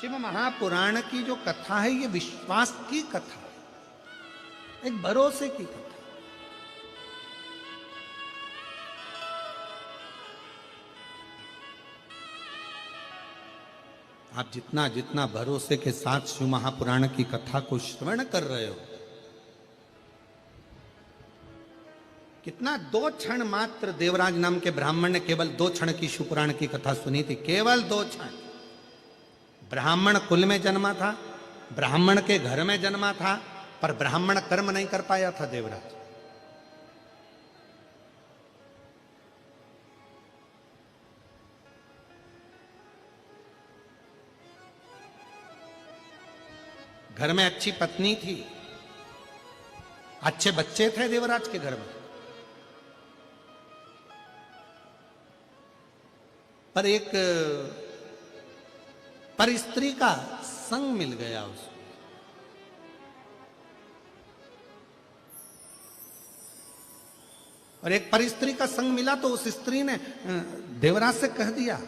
शिव महापुराण की जो कथा है ये विश्वास की कथा है, एक भरोसे की कथा। आप जितना जितना भरोसे के साथ शिव महापुराण की कथा को श्रवण कर रहे हो, कितना 2 क्षण मात्र देवराज नाम के ब्राह्मण ने केवल 2 क्षण की शिवपुराण की कथा सुनी थी, केवल 2 क्षण। ब्राह्मण कुल में जन्मा था, ब्राह्मण के घर में जन्मा था, पर ब्राह्मण कर्म नहीं कर पाया था देवराज। घर में अच्छी पत्नी थी, अच्छे बच्चे थे देवराज के घर में, पर एक पर स्त्री का संग मिल गया उसको। और एक पर स्त्री का संग मिला तो उस स्त्री ने देवराज से कह दिया,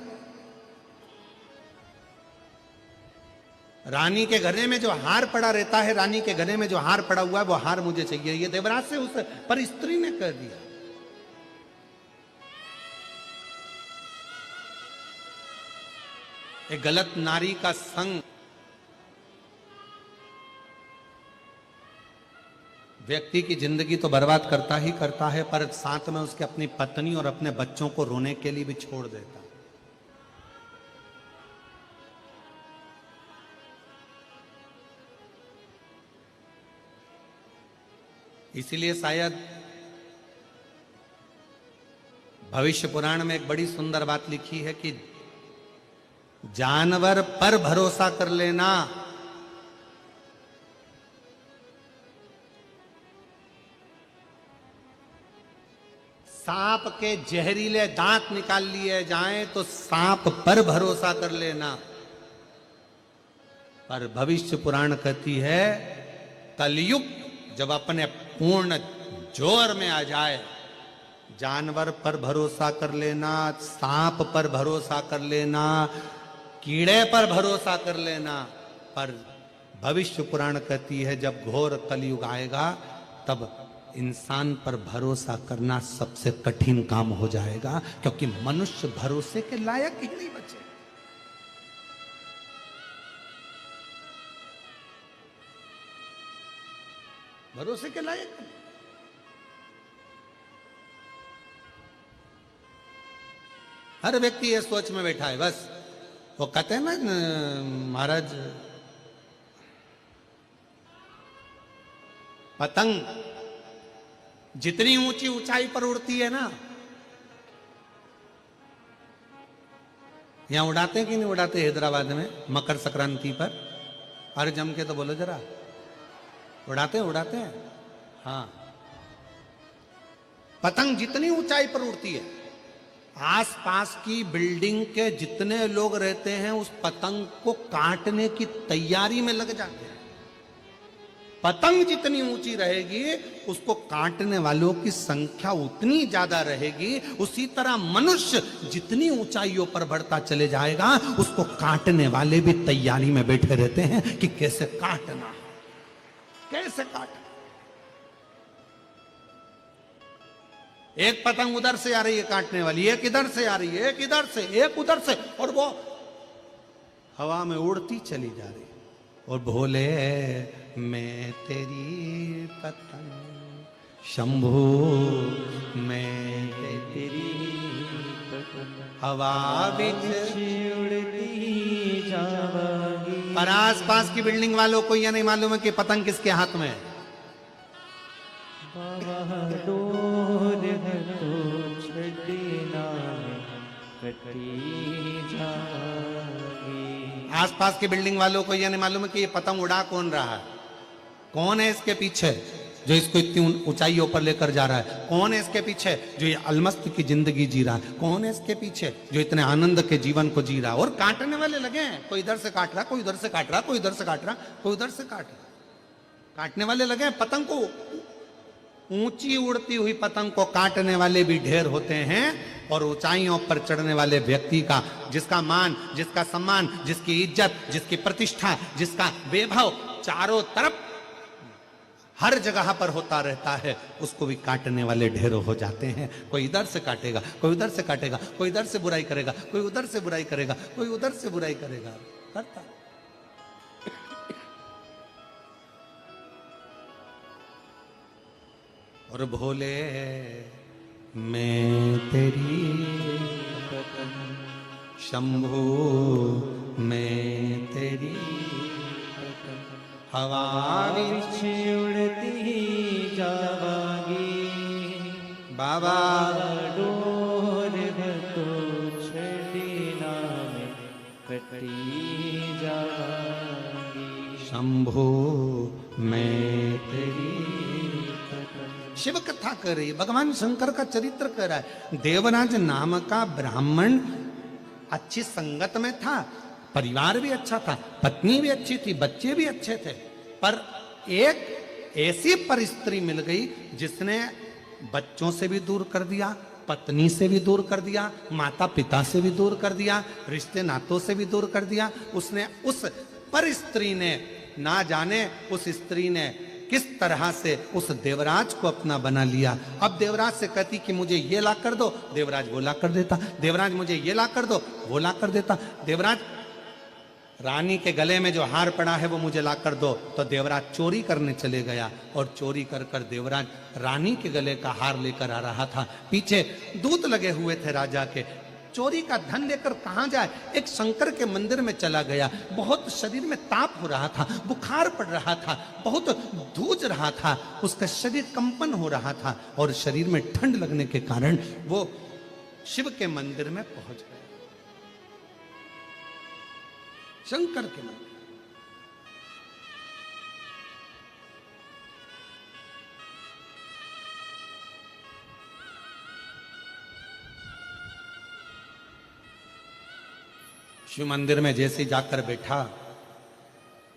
रानी के गले में जो हार पड़ा रहता है, रानी के गले में जो हार पड़ा हुआ है वो हार मुझे चाहिए। ये देवराज से उस पर स्त्री ने कह दिया। एक गलत नारी का संग व्यक्ति की जिंदगी तो बर्बाद करता ही करता है, पर साथ में उसके अपनी पत्नी और अपने बच्चों को रोने के लिए भी छोड़ देता है। इसीलिए शायद भविष्य पुराण में एक बड़ी सुंदर बात लिखी है कि जानवर पर भरोसा कर लेना, सांप के जहरीले दांत निकाल लिए जाएं तो सांप पर भरोसा कर लेना। पर भविष्य पुराण कहती है कलयुग जब अपने पूर्ण जोर में आ जाए, जानवर पर भरोसा कर लेना, सांप पर भरोसा कर लेना, कीड़े पर भरोसा कर लेना। पर भविष्य पुराण कहती है जब घोर कलयुग आएगा तब इंसान पर भरोसा करना सबसे कठिन काम हो जाएगा, क्योंकि मनुष्य भरोसे के लायक ही नहीं बचे। भरोसे के लायक नहीं। हर व्यक्ति ये सोच में बैठा है, बस वो कहते हैं ना महाराज, पतंग जितनी ऊंची ऊंचाई पर उड़ती है ना, यहां उड़ाते हैं कि नहीं उड़ाते हैदराबाद में मकर संक्रांति पर? अरे जम के तो बोलो जरा, उड़ाते हैं उड़ाते हैं। हाँ, पतंग जितनी ऊंचाई पर उड़ती है, आसपास की बिल्डिंग के जितने लोग रहते हैं उस पतंग को काटने की तैयारी में लग जाते हैं। पतंग जितनी ऊंची रहेगी उसको काटने वालों की संख्या उतनी ज्यादा रहेगी। उसी तरह मनुष्य जितनी ऊंचाइयों पर बढ़ता चले जाएगा उसको काटने वाले भी तैयारी में बैठे रहते हैं कि कैसे काटना, कैसे काटना। एक पतंग उधर से आ रही है काटने वाली, एक इधर से आ रही है, एक इधर से, एक उधर से, और वो हवा में उड़ती चली जा रही। और भोले मैं तेरी पतंग, शंभू मैं तेरी पतंग, हवा बिच उड़ती जावागी। पर आस पास की बिल्डिंग वालों को यह नहीं मालूम है कि पतंग किसके हाथ में है। आसपास की बिल्डिंग वालों को यह नहीं मालूम है कि ये पतंग उड़ा कौन रहा है, कौन है इसके पीछे जो इसको इतनी ऊंचाइयों पर लेकर जा रहा है, कौन है इसके पीछे जो ये अलमस्त की जिंदगी जी रहा है, कौन है इसके पीछे जो इतने आनंद के जीवन को जी रहा है। और काटने वाले लगे हैं, कोई इधर से काट रहा, कोई उधर से काट रहा, कोई इधर से काट रहा, कोई उधर से काट रहा, काटने वाले लगे हैं पतंग को ऊंची उड़ती हुई पतंग को काटने वाले भी ढेर होते हैं, और ऊंचाइयों पर चढ़ने वाले व्यक्ति का, जिसका मान, जिसका सम्मान, जिसकी इज्जत, जिसकी प्रतिष्ठा, जिसका वैभव चारों तरफ हर जगह पर होता रहता है, उसको भी काटने वाले ढेरों हो जाते हैं। कोई इधर से काटेगा, कोई उधर से काटेगा, कोई इधर से बुराई करेगा, कोई उधर से बुराई करेगा, कोई उधर से बुराई करेगा, करता। और भोले मैं तेरी शंभू मैं तेरी हवा उड़ती जावागी बाबा डोर तो छड़ी नाम कटी जावागी शंभू मैं तेरी। शिव कथा कर रही है, भगवान शंकर का चरित्र कर रहा है। देवराज नाम का ब्राह्मण अच्छी संगत में था, परिवार भी अच्छा था, पत्नी भी अच्छी थी, बच्चे भी अच्छे थे, पर एक ऐसी परिस्त्री मिल गई जिसने बच्चों से भी दूर कर दिया, पत्नी से भी दूर कर दिया, माता पिता से भी दूर कर दिया, रिश्ते नातों से भी दूर कर दिया। उसने उस परिस्त्री ने, ना जाने उस स्त्री ने किस तरह से उस देवराज को अपना बना लिया। अब देवराज से कहती कि मुझे ये ला कर दो, देवराज वो ला कर देता। देवराज मुझे ये ला कर दो, वो ला कर देता। देवराज रानी के गले में जो हार पड़ा है वो मुझे ला कर दो, तो देवराज चोरी करने चले गया, और चोरी कर कर देवराज रानी के गले का हार लेकर आ रहा था। पीछे दूत लगे हुए थे राजा के। चोरी का धन लेकर कहां जाए, एक शंकर के मंदिर में चला गया। बहुत शरीर में ताप हो रहा था, बुखार पड़ रहा था, बहुत धूज रहा था, उसका शरीर कंपन हो रहा था, और शरीर में ठंड लगने के कारण वो शिव के मंदिर में पहुंच गया, शंकर के मंदिर। शिव मंदिर में जैसे ही जाकर बैठा,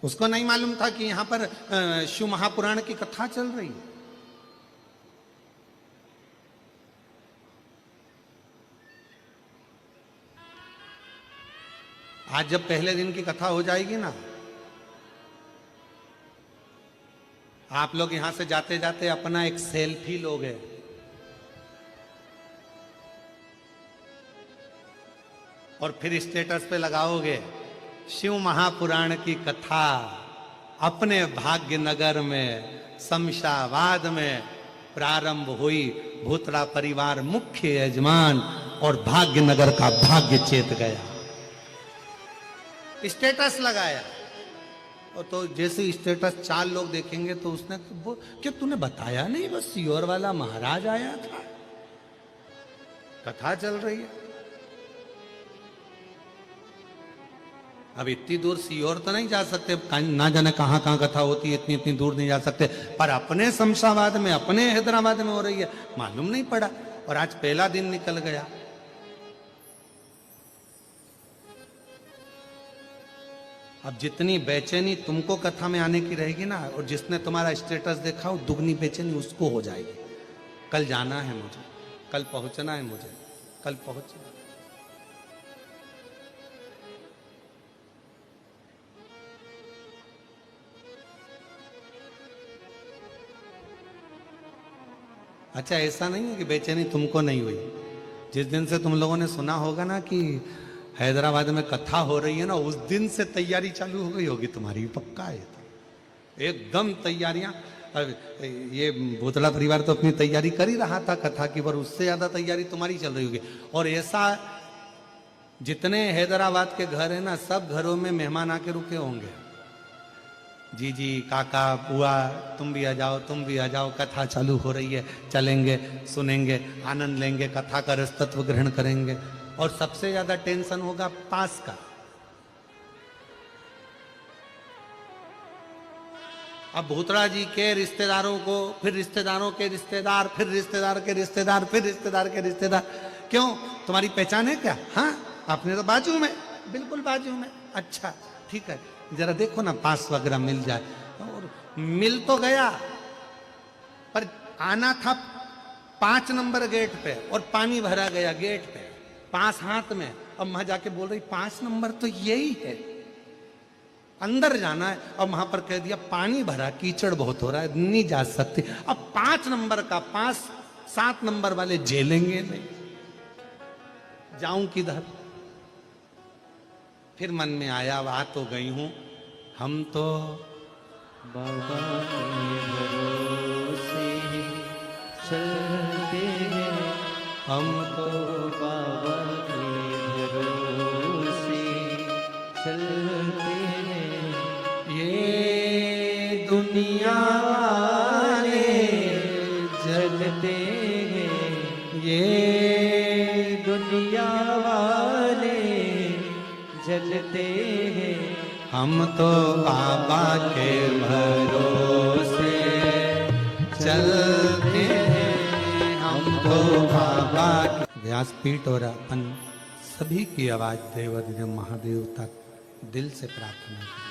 उसको नहीं मालूम था कि यहां पर शिव महापुराण की कथा चल रही है। आज जब पहले दिन की कथा हो जाएगी ना, आप लोग यहां से जाते जाते अपना एक सेल्फी लोगे, और फिर स्टेटस पे लगाओगे शिव महापुराण की कथा अपने भाग्यनगर में शमशाबाद में प्रारंभ हुई। भूतड़ा परिवार मुख्य यजमान और भाग्यनगर का भाग्य चेत गया, स्टेटस लगाया। और तो जैसे स्टेटस 4 लोग देखेंगे तो उसने वो, क्या तूने बताया नहीं, बस सीहोर वाला महाराज आया था, कथा चल रही है। अब इतनी दूर सीहोर तो नहीं जा सकते, ना जाने कहां कहां कथा होती है, इतनी इतनी दूर नहीं जा सकते, पर अपने शमशाबाद में, अपने हैदराबाद में हो रही है, मालूम नहीं पड़ा। और आज पहला दिन निकल गया। अब जितनी बेचैनी तुमको कथा में आने की रहेगी ना, और जिसने तुम्हारा स्टेटस देखा वो दुगनी बेचैनी उसको हो जाएगी। कल जाना है मुझे, कल पहुंचना है मुझे, कल पहुंचना। अच्छा, ऐसा नहीं है कि बेचैनी तुमको नहीं हुई। जिस दिन से तुम लोगों ने सुना होगा ना कि हैदराबाद में कथा हो रही है ना, उस दिन से तैयारी चालू हो गई होगी तुम्हारी, पक्का है तो। एकदम तैयारियां। ये भूतड़ा परिवार तो अपनी तैयारी कर ही रहा था कथा की, पर उससे ज्यादा तैयारी तुम्हारी चल रही होगी। और ऐसा जितने हैदराबाद के घर है ना, सब घरों में मेहमान आके रुके होंगे। जीजी, काका, बुआ, तुम भी आ जाओ, तुम भी आ जाओ, कथा चालू हो रही है, चलेंगे, सुनेंगे, आनंद लेंगे, कथा का रसतत्व ग्रहण करेंगे। और सबसे ज्यादा टेंशन होगा पास का। अब भूतड़ा जी के रिश्तेदारों को, फिर रिश्तेदारों के रिश्तेदार, फिर रिश्तेदार के रिश्तेदार, फिर रिश्तेदार के रिश्तेदार। क्यों, तुम्हारी पहचान है क्या? हाँ, आपने तो बाजू में, बिल्कुल बाजू में। अच्छा ठीक है, जरा देखो ना पास वगैरह मिल जाए। और मिल तो गया, पर आना था 5 नंबर गेट पे और पानी भरा गया गेट पे, 5 हाथ में। अब वहां जाके बोल रही 5 नंबर तो यही है, अंदर जाना है। अब वहां पर कह दिया पानी भरा, कीचड़ बहुत हो रहा है, नहीं जा सकती। अब 5 नंबर का 5-7 नंबर वाले झेलेंगे नहीं, जाऊं किधर? फिर मन में आया, आ तो गई हूं, हम तो बाबा के भरोसे चलते हैं, हम तो बाबा के भरोसे चलते हैं। ये दुनिया वाले जलते हैं, ये दुनिया वाले जलते हैं। हम तो बाबा के भरोसे चलते हैं, हम तो बाबा के। व्यासपीठ और अपन सभी की आवाज देवाधिदेव महादेव तक दिल से प्रार्थना करें।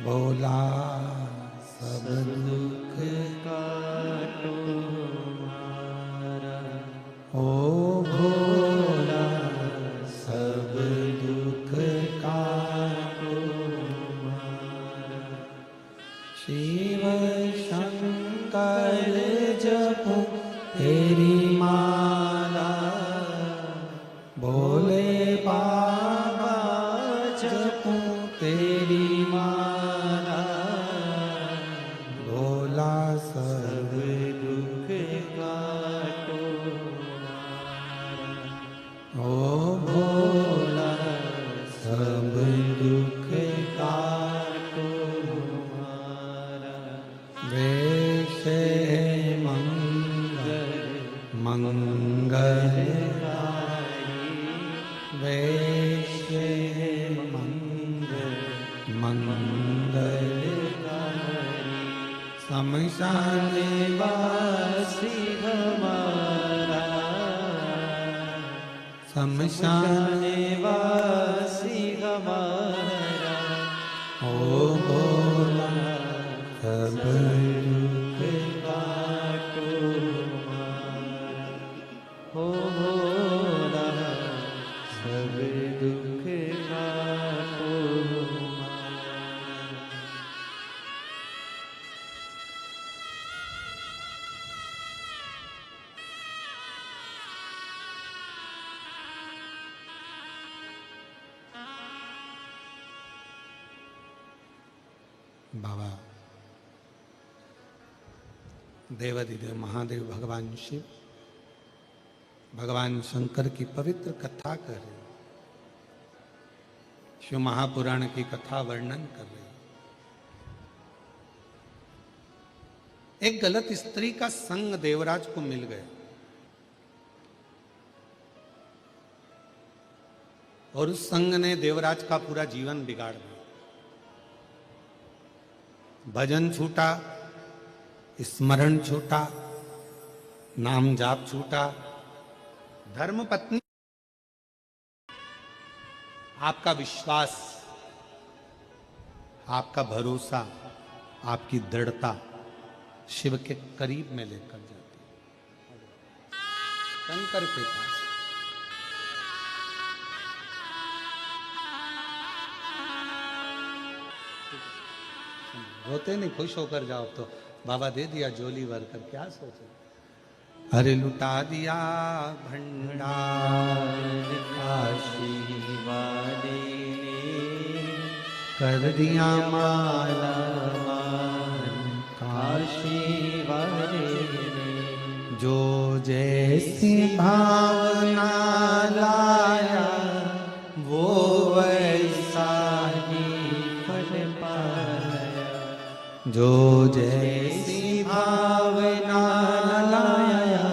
बोला सब दुख काटो मारा, ओ भोला सब दुख काटो मारा। शिव शंकर जपो तेरी माला, भोले बाबा जपो तेरी माला। भोला सब दुख काटो मारा, ओ भोला सब दुख काटो मारा। वेश मंगल मंगल वेश मंगल मंगल शमशान वासी हमारा, शमशान वासी हमारा। ओ भोला सब दुख काटो मारा, हो भोला सब दुख काटो मारा। बाबा देवाधिदेव महादेव भगवान शिव भगवान शंकर की पवित्र कथा कर रहे, शिव महापुराण की कथा वर्णन कर रहे। एक गलत स्त्री का संग देवराज को मिल गया और उस संग ने देवराज का पूरा जीवन बिगाड़ दिया। भजन छूटा, स्मरण छूटा, नाम जाप छूटा, धर्म पत्नी, आपका विश्वास, आपका भरोसा, आपकी दृढ़ता शिव के करीब में लेकर जाती। शंकर के पास। रोते नहीं, खुश होकर जाओ। तो बाबा दे दिया झोली भर कर, क्या सोचे। अरे लुटा दिया भंडार काशी वाले कर दिया माला मान काशी वाले जो जैसी भावना लाया वो वैसा ही फल पाया जो जैसी भावना लाया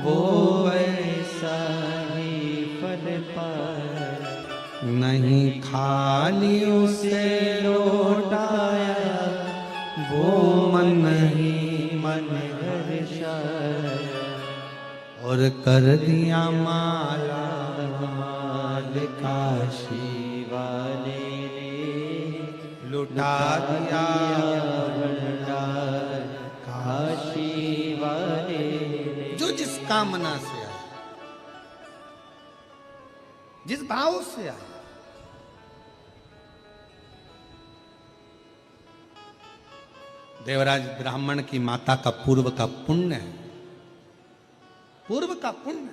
वो वैसा ही फल पाया नहीं खाली उसे लौटाया वो मन ही मन हर्षाया और कर दिया माला माल काशी वाले लुटा दिया भंडार काशी वाले जो जिस कामना से आया, जिस भाव से आया। देवराज ब्राह्मण की माता का पूर्व का पुण्य है, पूर्व का पुण्य।